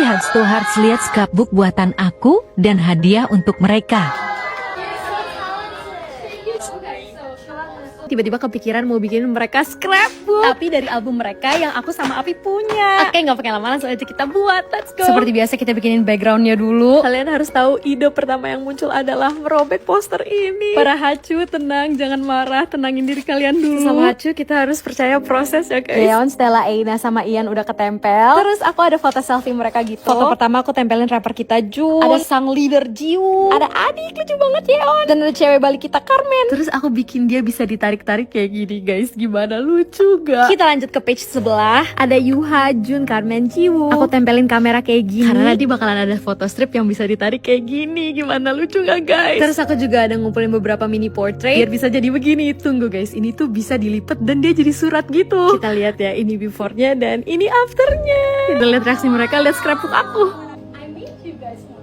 Hearts to Hearts, lihat scrapbook buatan aku dan hadiah untuk mereka. Tiba-tiba kepikiran mau bikin mereka scrapbook, tapi dari album mereka yang aku sama Api punya. Oke, nggak pakai lama, langsung aja kita buat. Let's go. Seperti biasa kita bikinin backgroundnya dulu. Kalian harus tahu ide pertama yang muncul adalah merobek poster ini. Para Hachu, tenang, jangan marah, tenangin diri kalian dulu. Sama Hachu kita harus percaya proses ya guys. Leon, Stella, Eina sama Ian udah ketempel. Terus aku ada foto selfie mereka gitu. Foto pertama aku tempelin rapper kita Jun. Ada sang leader Jiwoo. Ada adik lucu banget Yeon. Dan ada cewek balik kita Carmen. Terus aku bikin dia bisa ditarik kayak gini guys, gimana, lucu gak? Kita lanjut ke page sebelah, ada Yuha, Jun, Carmen, Jiwoo. Aku tempelin kamera kayak gini karena nanti bakalan ada foto strip yang bisa ditarik kayak gini. Gimana, lucu gak guys? Terus aku juga ada ngumpulin beberapa mini portrait biar bisa jadi begini. Tunggu guys, ini tuh bisa dilipet dan dia jadi surat gitu. Kita lihat ya, ini before-nya dan ini after-nya. Kita lihat reaksi mereka, lihat scrapbook aku. I made you guys one.